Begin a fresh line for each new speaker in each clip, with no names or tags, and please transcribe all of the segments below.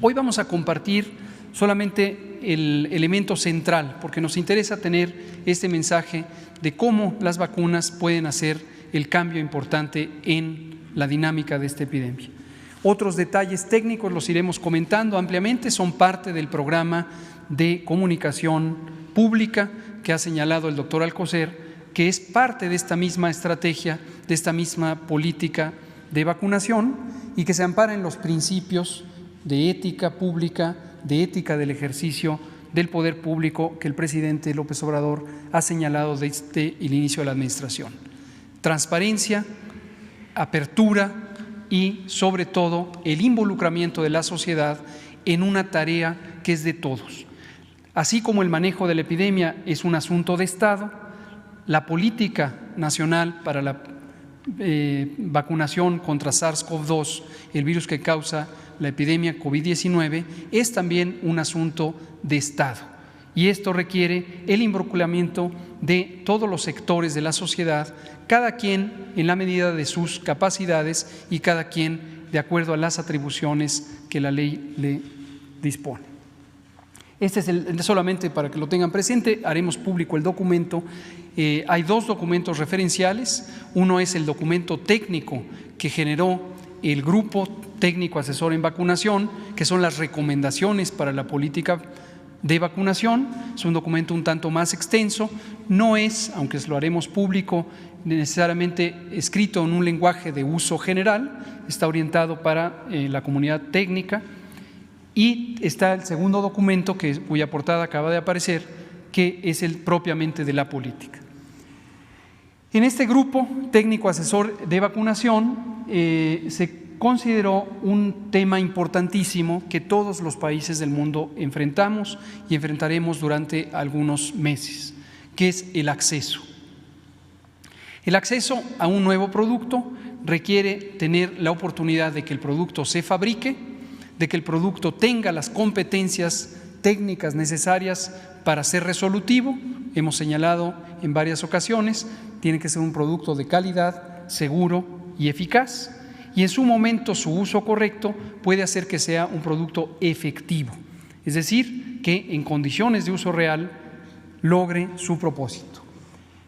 Hoy vamos a compartir solamente el elemento central, porque nos interesa tener este mensaje de cómo las vacunas pueden hacer el cambio importante en la dinámica de esta epidemia. Otros detalles técnicos los iremos comentando ampliamente, son parte del programa de comunicación pública que ha señalado el doctor Alcocer, que es parte de esta misma estrategia, de esta misma política de vacunación y que se ampara en los principios de ética pública, de ética del ejercicio del poder público que el presidente López Obrador ha señalado desde el inicio de la administración. Transparencia, apertura y, sobre todo, el involucramiento de la sociedad en una tarea que es de todos. Así como el manejo de la epidemia es un asunto de Estado, la política nacional para la vacunación contra SARS-CoV-2, el virus que causa la epidemia COVID-19, es también un asunto de Estado. Y esto requiere el involucramiento de todos los sectores de la sociedad, cada quien en la medida de sus capacidades y cada quien de acuerdo a las atribuciones que la ley le dispone. Este es solamente para que lo tengan presente, haremos público el documento. Hay dos documentos referenciales, uno es el documento técnico que generó el Grupo Técnico Asesor en Vacunación, que son las recomendaciones para la política de vacunación. Es un documento un tanto más extenso, no es, aunque lo haremos público, necesariamente escrito en un lenguaje de uso general, está orientado para la comunidad técnica. Y está el segundo documento, cuya portada acaba de aparecer, que es el propiamente de la política. En este grupo técnico asesor de vacunación se consideró un tema importantísimo que todos los países del mundo enfrentamos y enfrentaremos durante algunos meses, que es el acceso. El acceso a un nuevo producto requiere tener la oportunidad de que el producto se fabrique, de que el producto tenga las competencias técnicas necesarias para ser resolutivo. Hemos señalado en varias ocasiones, tiene que ser un producto de calidad, seguro y eficaz, y en su momento su uso correcto puede hacer que sea un producto efectivo, es decir, que en condiciones de uso real logre su propósito.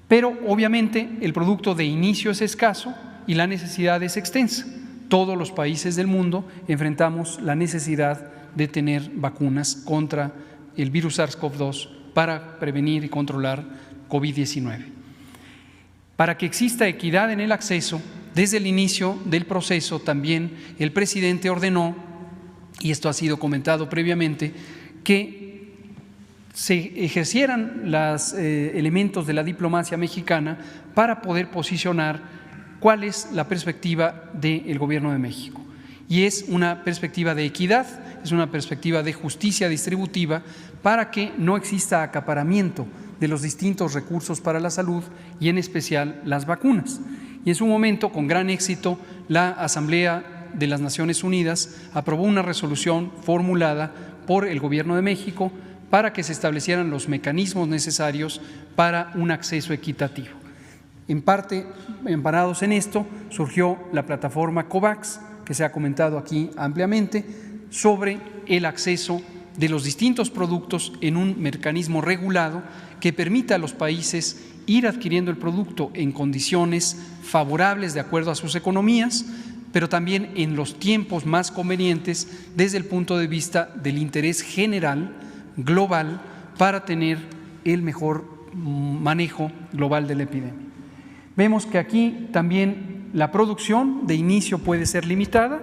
Pero obviamente el producto de inicio es escaso y la necesidad es extensa. Todos los países del mundo enfrentamos la necesidad de tener vacunas contra el virus SARS-CoV-2 para prevenir y controlar COVID-19. Para que exista equidad en el acceso, desde el inicio del proceso también el presidente ordenó, y esto ha sido comentado previamente, que se ejercieran los elementos de la diplomacia mexicana para poder posicionar cuál es la perspectiva del Gobierno de México. Y es una perspectiva de equidad, es una perspectiva de justicia distributiva para que no exista acaparamiento de los distintos recursos para la salud y en especial las vacunas. Y en su momento, con gran éxito, la Asamblea de las Naciones Unidas aprobó una resolución formulada por el Gobierno de México para que se establecieran los mecanismos necesarios para un acceso equitativo. En parte, amparados en esto, surgió la plataforma COVAX, que se ha comentado aquí ampliamente, sobre el acceso de los distintos productos en un mecanismo regulado que permita a los países ir adquiriendo el producto en condiciones favorables de acuerdo a sus economías, pero también en los tiempos más convenientes desde el punto de vista del interés general, global, para tener el mejor manejo global de la epidemia. Vemos que aquí también la producción de inicio puede ser limitada,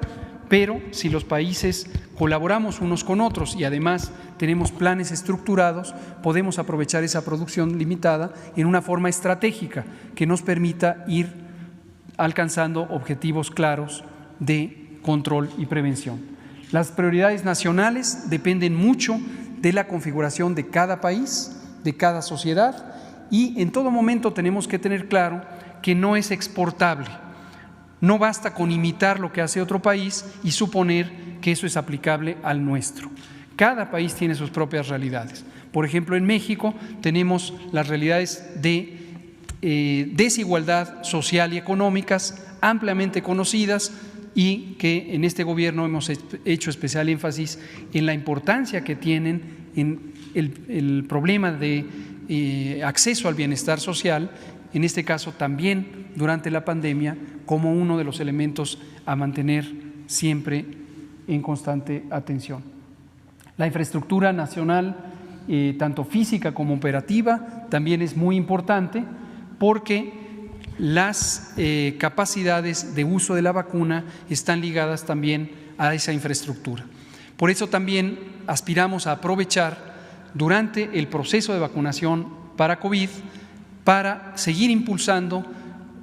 pero si los países colaboramos unos con otros y además tenemos planes estructurados, podemos aprovechar esa producción limitada en una forma estratégica que nos permita ir alcanzando objetivos claros de control y prevención. Las prioridades nacionales dependen mucho de la configuración de cada país, de cada sociedad, y en todo momento tenemos que tener claro que no es exportable. No basta con imitar lo que hace otro país y suponer que eso es aplicable al nuestro. Cada país tiene sus propias realidades. Por ejemplo, en México tenemos las realidades de desigualdad social y económicas ampliamente conocidas, y que en este gobierno hemos hecho especial énfasis en la importancia que tienen en el problema de acceso al bienestar social, en este caso también durante la pandemia, como uno de los elementos a mantener siempre en constante atención. La infraestructura nacional, tanto física como operativa, también es muy importante porque las capacidades de uso de la vacuna están ligadas también a esa infraestructura. Por eso también aspiramos a aprovechar durante el proceso de vacunación para COVID para seguir impulsando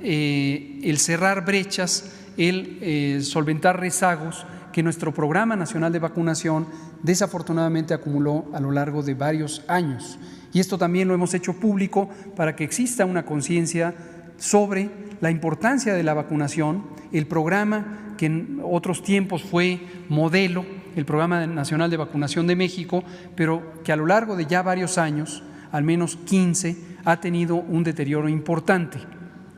el cerrar brechas, el solventar rezagos que nuestro Programa Nacional de Vacunación desafortunadamente acumuló a lo largo de varios años. Y esto también lo hemos hecho público para que exista una conciencia sobre la importancia de la vacunación, el programa que en otros tiempos fue modelo, el Programa Nacional de Vacunación de México, pero que a lo largo de ya varios años, al menos 15, ha tenido un deterioro importante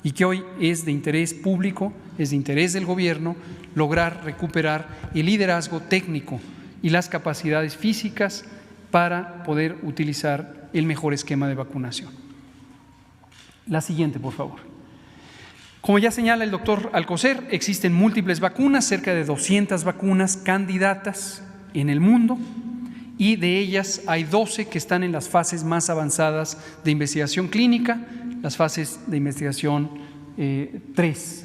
y que hoy es de interés público, es de interés del gobierno lograr recuperar el liderazgo técnico y las capacidades físicas para poder utilizar el mejor esquema de vacunación. La siguiente, por favor. Como ya señala el doctor Alcocer, existen múltiples vacunas, cerca de 200 vacunas candidatas en el mundo, y de ellas hay 12 que están en las fases más avanzadas de investigación clínica, las fases de investigación 3.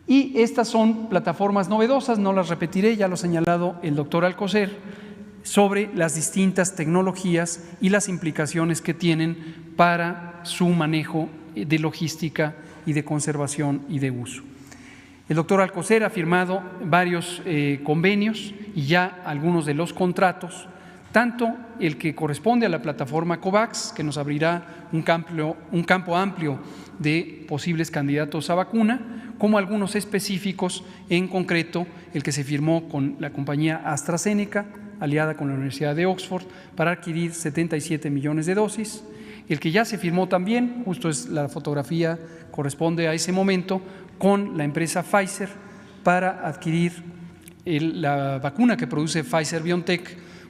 Y estas son plataformas novedosas, no las repetiré, ya lo ha señalado el doctor Alcocer, sobre las distintas tecnologías y las implicaciones que tienen para su manejo de logística y de conservación y de uso. El doctor Alcocer ha firmado varios convenios y ya algunos de los contratos, tanto el que corresponde a la plataforma COVAX, que nos abrirá un campo amplio de posibles candidatos a vacuna, como algunos específicos, en concreto el que se firmó con la compañía AstraZeneca, aliada con la Universidad de Oxford, para adquirir 77 millones de dosis. El que ya se firmó también, justo es la fotografía, corresponde a ese momento, con la empresa Pfizer para adquirir la vacuna que produce Pfizer-BioNTech,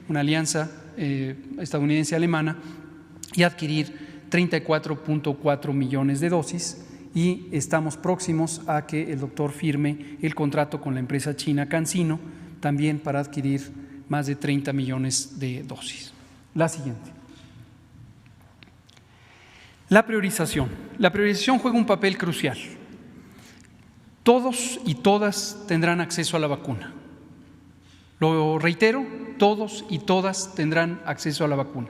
una alianza estadounidense-alemana, y adquirir 34.4 millones de dosis, y estamos próximos a que el doctor firme el contrato con la empresa china CanSino, también para adquirir más de 30 millones de dosis. La siguiente. La priorización. La priorización juega un papel crucial. Todos y todas tendrán acceso a la vacuna. Lo reitero, todos y todas tendrán acceso a la vacuna.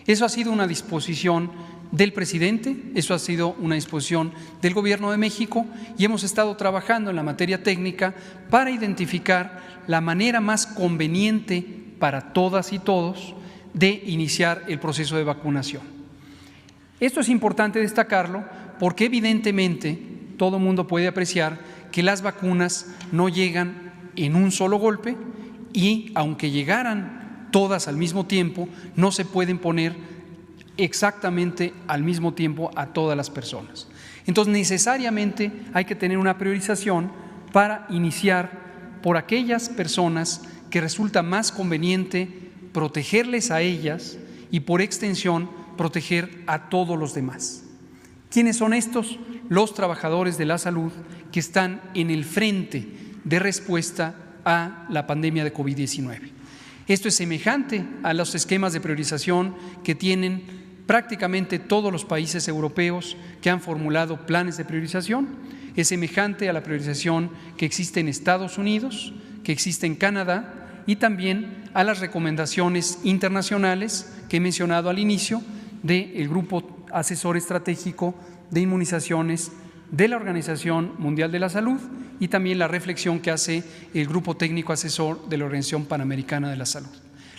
Eso ha sido una disposición del presidente, eso ha sido una disposición del Gobierno de México, y hemos estado trabajando en la materia técnica para identificar la manera más conveniente para todas y todos de iniciar el proceso de vacunación. Esto es importante destacarlo porque evidentemente todo el mundo puede apreciar que las vacunas no llegan en un solo golpe, y aunque llegaran todas al mismo tiempo, no se pueden poner exactamente al mismo tiempo a todas las personas. Entonces, necesariamente hay que tener una priorización para iniciar por aquellas personas que resulta más conveniente protegerles a ellas y, por extensión, proteger a todos los demás. ¿Quiénes son estos? Los trabajadores de la salud que están en el frente de respuesta a la pandemia de COVID-19. Esto es semejante a los esquemas de priorización que tienen prácticamente todos los países europeos que han formulado planes de priorización. Es semejante a la priorización que existe en Estados Unidos, que existe en Canadá, y también a las recomendaciones internacionales que he mencionado al inicio del Grupo Asesor Estratégico de Inmunizaciones de la Organización Mundial de la Salud, y también la reflexión que hace el Grupo Técnico Asesor de la Organización Panamericana de la Salud.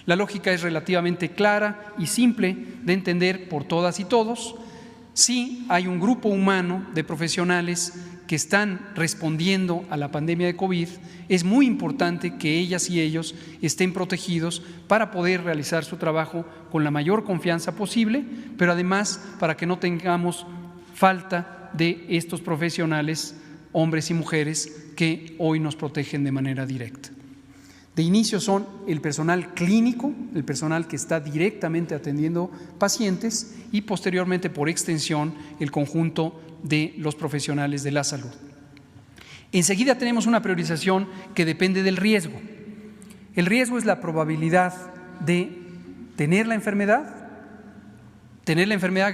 La lógica es relativamente clara y simple de entender por todas y todos. Sí hay un grupo humano de profesionales que están respondiendo a la pandemia de COVID, es muy importante que ellas y ellos estén protegidos para poder realizar su trabajo con la mayor confianza posible, pero además para que no tengamos falta de estos profesionales hombres y mujeres que hoy nos protegen de manera directa. De inicio son el personal clínico, el personal que está directamente atendiendo pacientes, y posteriormente, por extensión, el conjunto de los profesionales de la salud. Enseguida tenemos una priorización que depende del riesgo. El riesgo es la probabilidad de tener la enfermedad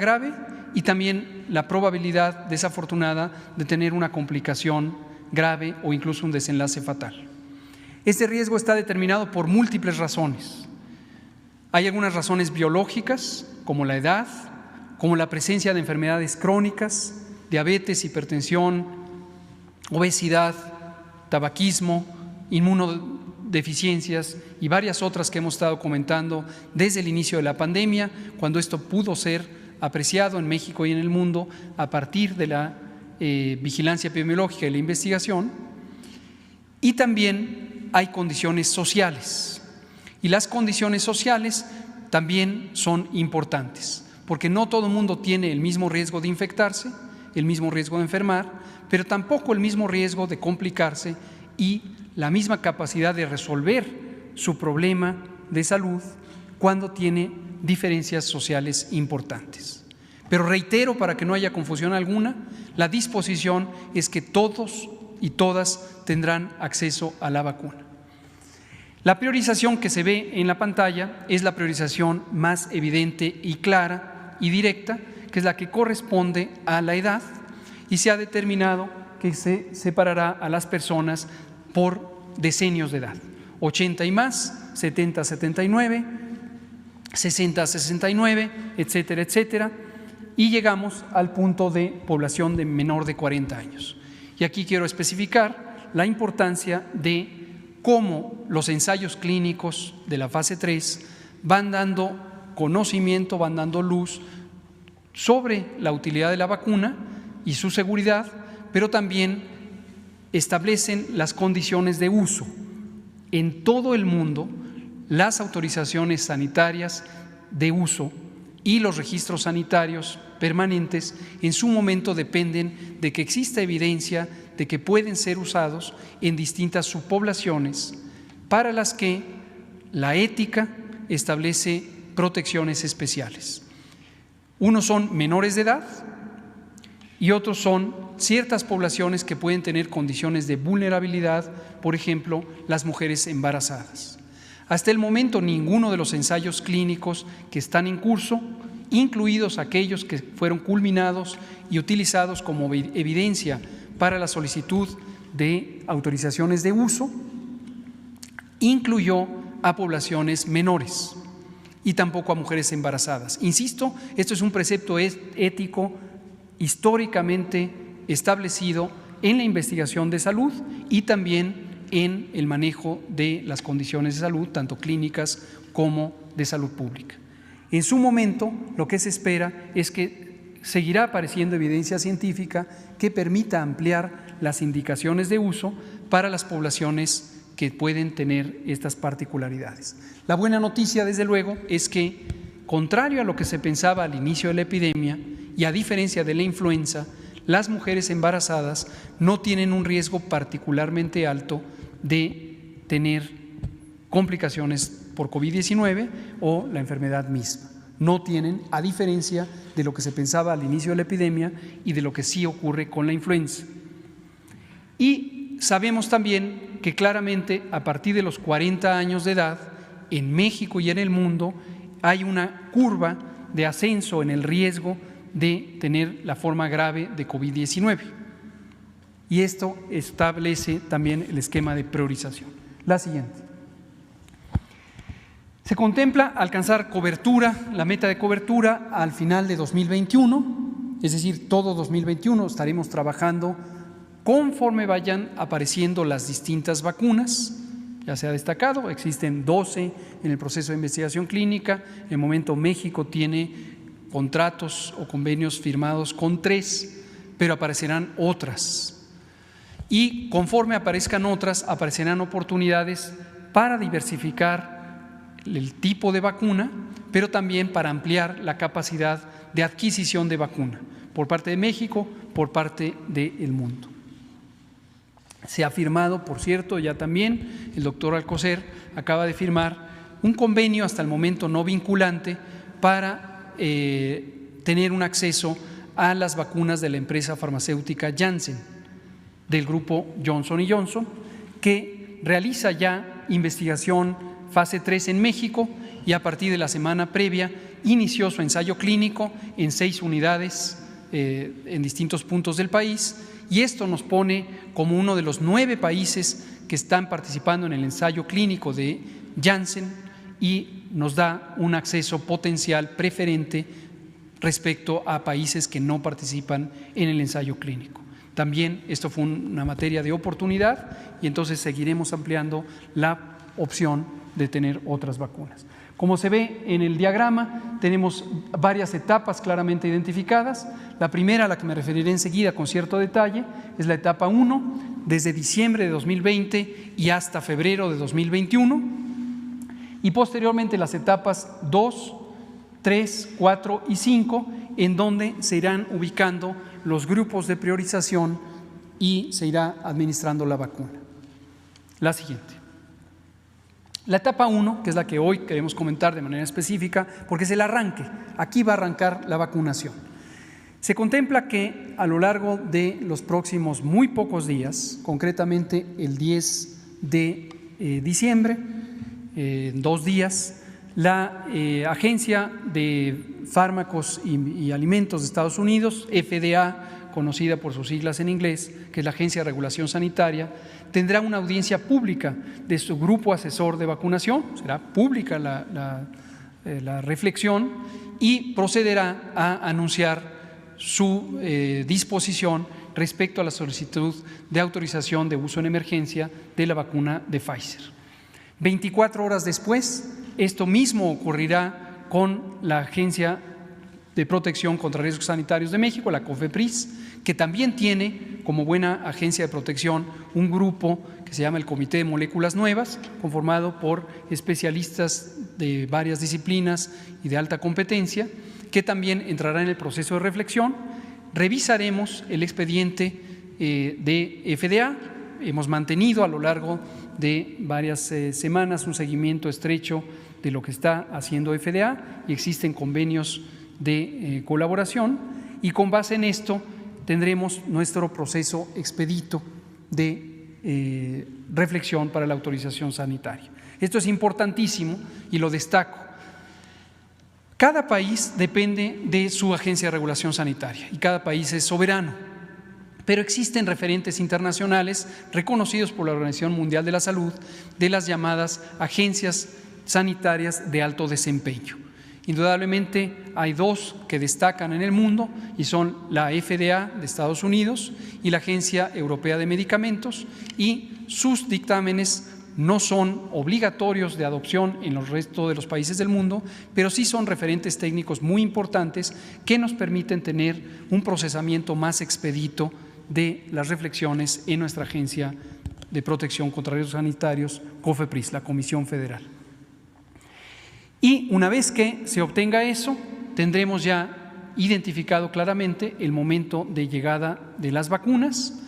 grave, y también la probabilidad desafortunada de tener una complicación grave o incluso un desenlace fatal. Este riesgo está determinado por múltiples razones. Hay algunas razones biológicas, como la edad, como la presencia de enfermedades crónicas, diabetes, hipertensión, obesidad, tabaquismo, inmunodeficiencias y varias otras que hemos estado comentando desde el inicio de la pandemia, cuando esto pudo ser apreciado en México y en el mundo a partir de la vigilancia epidemiológica y la investigación. Y también hay condiciones sociales, y las condiciones sociales también son importantes, porque no todo el mundo tiene el mismo riesgo de infectarse, el mismo riesgo de enfermar, pero tampoco el mismo riesgo de complicarse y la misma capacidad de resolver su problema de salud cuando tiene diferencias sociales importantes. Pero reitero, para que no haya confusión alguna, la disposición es que todos y todas tendrán acceso a la vacuna. La priorización que se ve en la pantalla es la priorización más evidente y clara y directa, que es la que corresponde a la edad, y se ha determinado que se separará a las personas por decenios de edad: 80 y más, 70 a 79, 60 a 69, etcétera, etcétera, y llegamos al punto de población de menor de 40 años. Y aquí quiero especificar la importancia de cómo los ensayos clínicos de la fase 3 van dando conocimiento, van dando luz sobre la utilidad de la vacuna y su seguridad, pero también establecen las condiciones de uso. En todo el mundo, las autorizaciones sanitarias de uso y los registros sanitarios permanentes en su momento dependen de que exista evidencia de que pueden ser usados en distintas subpoblaciones para las que la ética establece protecciones especiales. Unos son menores de edad y otros son ciertas poblaciones que pueden tener condiciones de vulnerabilidad, por ejemplo, las mujeres embarazadas. Hasta el momento, ninguno de los ensayos clínicos que están en curso, incluidos aquellos que fueron culminados y utilizados como evidencia para la solicitud de autorizaciones de uso, incluyó a poblaciones menores y tampoco a mujeres embarazadas. Insisto, esto es un precepto ético históricamente establecido en la investigación de salud y también en el manejo de las condiciones de salud, tanto clínicas como de salud pública. En su momento, lo que se espera es que seguirá apareciendo evidencia científica que permita ampliar las indicaciones de uso para las poblaciones que pueden tener estas particularidades. La buena noticia, desde luego, es que, contrario a lo que se pensaba al inicio de la epidemia y a diferencia de la influenza, las mujeres embarazadas no tienen un riesgo particularmente alto de tener complicaciones por COVID-19 o la enfermedad misma. No tienen, a diferencia de lo que se pensaba al inicio de la epidemia y de lo que sí ocurre con la influenza. Y sabemos también que claramente a partir de los 40 años de edad, en México y en el mundo, hay una curva de ascenso en el riesgo de tener la forma grave de COVID-19. Y esto establece también el esquema de priorización. La siguiente. Se contempla alcanzar cobertura, la meta de cobertura al final de 2021, es decir, todo 2021 estaremos trabajando conforme vayan apareciendo las distintas vacunas. Ya se ha destacado, existen 12 en el proceso de investigación clínica. En el momento México tiene contratos o convenios firmados con 3, pero aparecerán otras. Y conforme aparezcan otras, aparecerán oportunidades para diversificar el tipo de vacuna, pero también para ampliar la capacidad de adquisición de vacuna por parte de México, por parte del mundo. Se ha firmado, por cierto, ya también el doctor Alcocer acaba de firmar un convenio hasta el momento no vinculante para tener un acceso a las vacunas de la empresa farmacéutica Janssen, del grupo Johnson & Johnson, que realiza ya investigación fase 3 en México y a partir de la semana previa inició su ensayo clínico en 6 unidades en distintos puntos del país, y esto nos pone como uno de los 9 países que están participando en el ensayo clínico de Janssen y nos da un acceso potencial preferente respecto a países que no participan en el ensayo clínico. También esto fue una materia de oportunidad y entonces seguiremos ampliando la opción de tener otras vacunas. Como se ve en el diagrama, tenemos varias etapas claramente identificadas. La primera, a la que me referiré enseguida con cierto detalle, es la etapa 1, desde diciembre de 2020 y hasta febrero de 2021, y posteriormente las etapas 2, 3, 4 y 5, en donde se irán ubicando los grupos de priorización y se irá administrando la vacuna. La siguiente. La etapa 1, que es la que hoy queremos comentar de manera específica, porque es el arranque. Aquí va a arrancar la vacunación. Se contempla que a lo largo de los próximos muy pocos días, concretamente el 10 de diciembre, en 2 días, la Agencia de Fármacos y Alimentos de Estados Unidos, FDA, conocida por sus siglas en inglés, que es la Agencia de Regulación Sanitaria, tendrá una audiencia pública de su grupo asesor de vacunación, será pública la reflexión y procederá a anunciar su disposición respecto a la solicitud de autorización de uso en emergencia de la vacuna de Pfizer. 24 horas después, esto mismo ocurrirá con la Agencia de Protección contra Riesgos Sanitarios de México, la COFEPRIS, que también tiene como buena agencia de protección un grupo que se llama el Comité de Moléculas Nuevas, conformado por especialistas de varias disciplinas y de alta competencia, que también entrará en el proceso de reflexión. Revisaremos el expediente de FDA. Hemos mantenido a lo largo de varias semanas un seguimiento estrecho de lo que está haciendo FDA y existen convenios de colaboración, y con base en esto tendremos nuestro proceso expedito de reflexión para la autorización sanitaria. Esto es importantísimo y lo destaco. Cada país depende de su agencia de regulación sanitaria y cada país es soberano, pero existen referentes internacionales reconocidos por la Organización Mundial de la Salud de las llamadas agencias sanitarias de alto desempeño. Indudablemente hay 2 que destacan en el mundo y son la FDA de Estados Unidos y la Agencia Europea de Medicamentos, y sus dictámenes no son obligatorios de adopción en los restos de los países del mundo, pero sí son referentes técnicos muy importantes que nos permiten tener un procesamiento más expedito de las reflexiones en nuestra Agencia de Protección contra Riesgos Sanitarios, COFEPRIS, la Comisión Federal. Y una vez que se obtenga eso, tendremos ya identificado claramente el momento de llegada de las vacunas.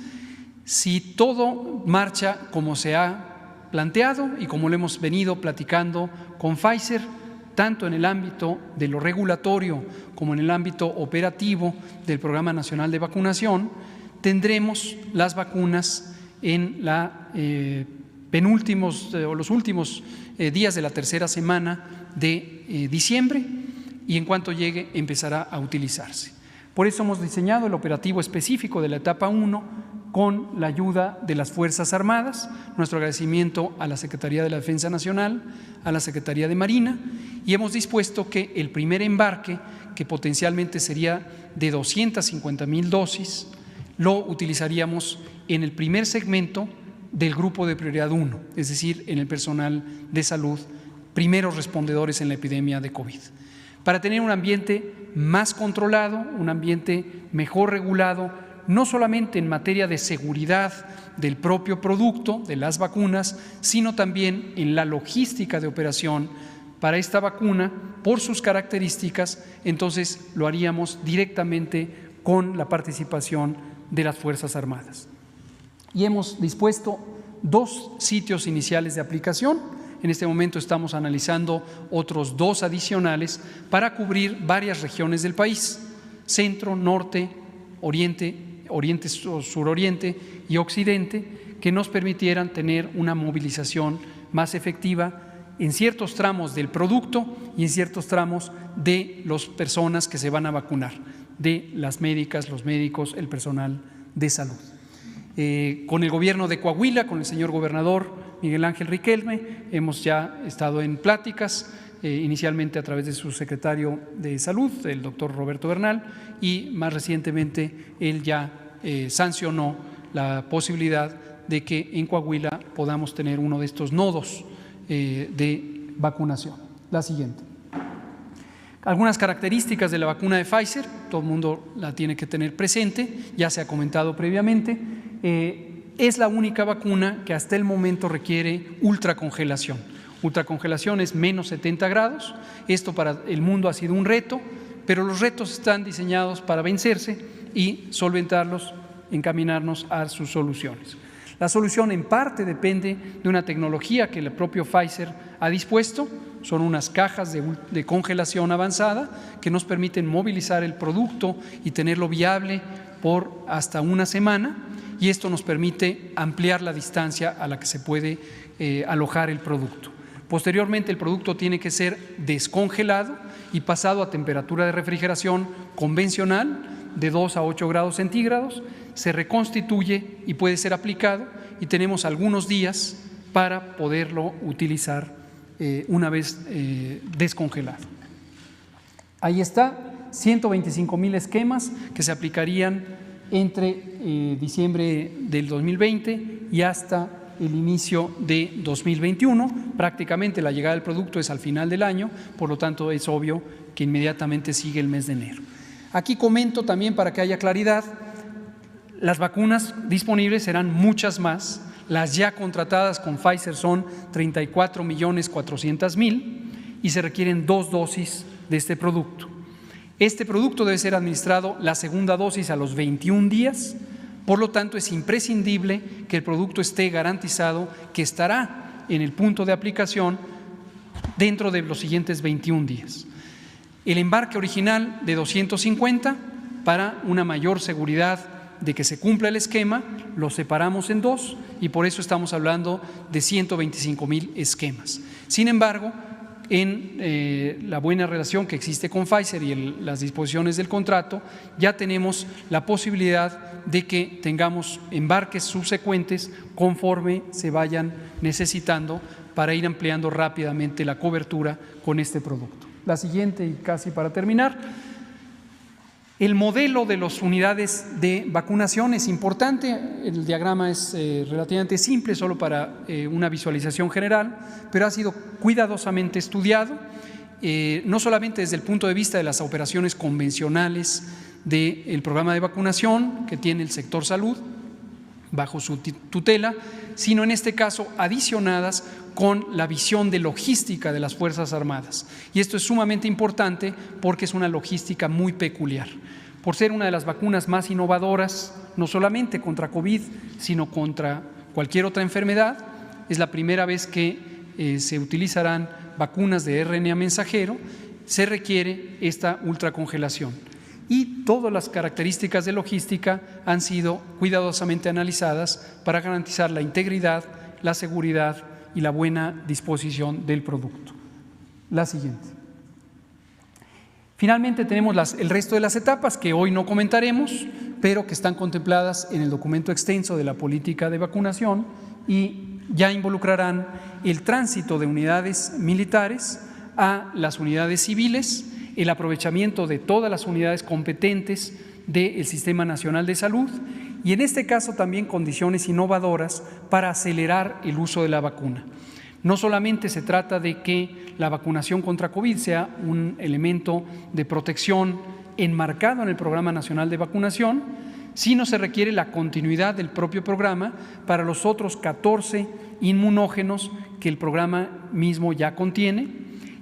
Si todo marcha como se ha planteado y como lo hemos venido platicando con Pfizer, tanto en el ámbito de lo regulatorio como en el ámbito operativo del Programa Nacional de Vacunación, tendremos las vacunas en los últimos días de la tercera semana de diciembre, y en cuanto llegue empezará a utilizarse. Por eso hemos diseñado el operativo específico de la etapa 1 con la ayuda de las Fuerzas Armadas. Nuestro agradecimiento a la Secretaría de la Defensa Nacional, a la Secretaría de Marina, y hemos dispuesto que el primer embarque, que potencialmente sería de 250,000 dosis, lo utilizaríamos en el primer segmento del grupo de prioridad 1, es decir, en el personal de salud, primeros respondedores en la epidemia de COVID, para tener un ambiente más controlado, un ambiente mejor regulado, no solamente en materia de seguridad del propio producto, de las vacunas, sino también en la logística de operación para esta vacuna, por sus características. Entonces lo haríamos directamente con la participación de las Fuerzas Armadas. y hemos dispuesto 2 sitios iniciales de aplicación. En este momento estamos analizando otros 2 adicionales para cubrir varias regiones del país: centro, norte, oriente, suroriente y occidente, que nos permitieran tener una movilización más efectiva en ciertos tramos del producto y en ciertos tramos de las personas que se van a vacunar, de las médicas, los médicos, el personal de salud. Con el gobierno de Coahuila, con el señor gobernador Miguel Ángel Riquelme, hemos ya estado en pláticas, inicialmente a través de su secretario de Salud, el doctor Roberto Bernal, y más recientemente él ya sancionó la posibilidad de que en Coahuila podamos tener uno de estos nodos de vacunación. La siguiente. Algunas características de la vacuna de Pfizer, todo el mundo la tiene que tener presente, ya se ha comentado previamente. Es la única vacuna que hasta el momento requiere ultracongelación. Ultracongelación es menos 70 grados. Esto para el mundo ha sido un reto, pero los retos están diseñados para vencerse y solventarlos, encaminarnos a sus soluciones. La solución en parte depende de una tecnología que el propio Pfizer ha dispuesto. Son unas cajas de congelación avanzada que nos permiten movilizar el producto y tenerlo viable por hasta una semana, y esto nos permite ampliar la distancia a la que se puede alojar el producto. Posteriormente, el producto tiene que ser descongelado y pasado a temperatura de refrigeración convencional de 2 a 8 grados centígrados, se reconstituye y puede ser aplicado, y tenemos algunos días para poderlo utilizar una vez descongelado. Ahí está, 125,000 esquemas que se aplicarían entre diciembre del 2020 y hasta el inicio de 2021. Prácticamente la llegada del producto es al final del año, por lo tanto es obvio que inmediatamente sigue el mes de enero. Aquí comento también, para que haya claridad, las vacunas disponibles serán muchas más. Las ya contratadas con Pfizer son 34,400,000 y se requieren 2 dosis de este producto. Este producto debe ser administrado la segunda dosis a los 21 días, por lo tanto es imprescindible que el producto esté garantizado que estará en el punto de aplicación dentro de los siguientes 21 días. El embarque original de 250, para una mayor seguridad de que se cumpla el esquema, lo separamos en 2 y por eso estamos hablando de 125,000 esquemas. Sin embargo, en la buena relación que existe con Pfizer y las disposiciones del contrato, ya tenemos la posibilidad de que tengamos embarques subsecuentes conforme se vayan necesitando para ir ampliando rápidamente la cobertura con este producto. La siguiente, y casi para terminar, el modelo de las unidades de vacunación es importante. El diagrama es relativamente simple, solo para una visualización general, pero ha sido cuidadosamente estudiado, no solamente desde el punto de vista de las operaciones convencionales del programa de vacunación que tiene el sector salud bajo su tutela, sino en este caso adicionadas con la visión de logística de las Fuerzas Armadas. Y esto es sumamente importante porque es una logística muy peculiar. Por ser una de las vacunas más innovadoras, no solamente contra COVID, sino contra cualquier otra enfermedad, es la primera vez que se utilizarán vacunas de RNA mensajero, se requiere esta ultracongelación. Y todas las características de logística han sido cuidadosamente analizadas para garantizar la integridad, la seguridad y la buena disposición del producto. La siguiente. Finalmente tenemos el resto de las etapas que hoy no comentaremos, pero que están contempladas en el documento extenso de la política de vacunación y ya involucrarán el tránsito de unidades militares a las unidades civiles, el aprovechamiento de todas las unidades competentes del Sistema Nacional de Salud y en este caso también condiciones innovadoras para acelerar el uso de la vacuna. No solamente se trata de que la vacunación contra COVID sea un elemento de protección enmarcado en el Programa Nacional de Vacunación, sino se requiere la continuidad del propio programa para los otros 14 inmunógenos que el programa mismo ya contiene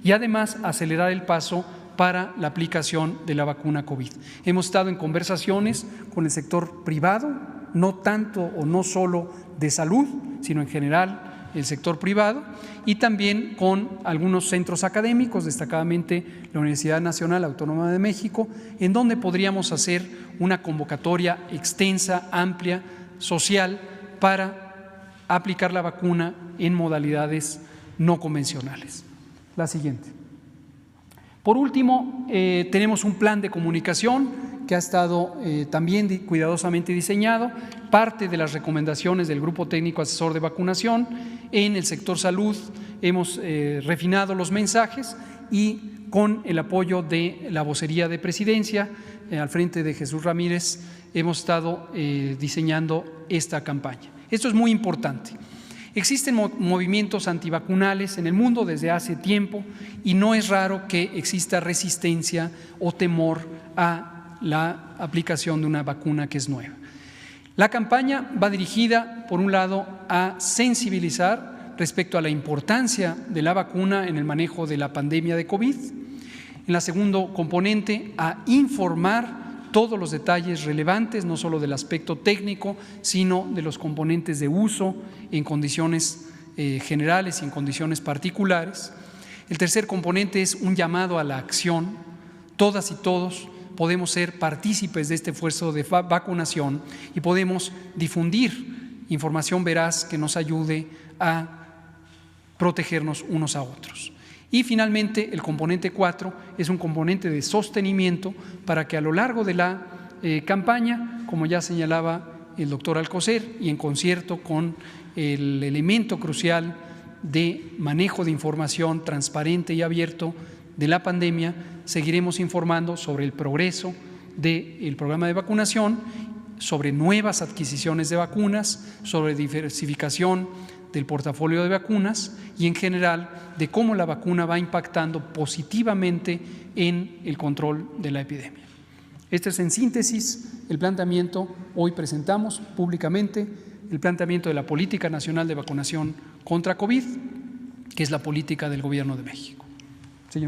y además acelerar el paso para la aplicación de la vacuna COVID. Hemos estado en conversaciones con el sector privado no tanto o no solo de salud, sino en general el sector privado, y también con algunos centros académicos, destacadamente la Universidad Nacional Autónoma de México, en donde podríamos hacer una convocatoria extensa, amplia, social, para aplicar la vacuna en modalidades no convencionales. La siguiente. Por último, tenemos un plan de comunicación que ha estado también cuidadosamente diseñado, parte de las recomendaciones del Grupo Técnico Asesor de Vacunación. En el sector salud hemos refinado los mensajes y con el apoyo de la vocería de Presidencia, al frente de Jesús Ramírez, hemos estado diseñando esta campaña. Esto es muy importante. Existen movimientos antivacunales en el mundo desde hace tiempo y no es raro que exista resistencia o temor a la aplicación de una vacuna que es nueva. La campaña va dirigida, por un lado, a sensibilizar respecto a la importancia de la vacuna en el manejo de la pandemia de COVID. En la segundo componente, a informar todos los detalles relevantes, no solo del aspecto técnico, sino de los componentes de uso en condiciones generales y en condiciones particulares. El tercer componente es un llamado a la acción. Todas y todos podemos ser partícipes de este esfuerzo de vacunación y podemos difundir información veraz que nos ayude a protegernos unos a otros. Y finalmente, el componente 4 es un componente de sostenimiento para que a lo largo de la campaña, como ya señalaba el doctor Alcocer, y en concierto con el elemento crucial de manejo de información transparente y abierto de la pandemia, seguiremos informando sobre el progreso del programa de vacunación, sobre nuevas adquisiciones de vacunas, sobre diversificación del portafolio de vacunas y en general de cómo la vacuna va impactando positivamente en el control de la epidemia. Este es en síntesis el planteamiento. Hoy presentamos públicamente el planteamiento de la Política Nacional de Vacunación contra COVID, que es la política del Gobierno de México. Señor presidente.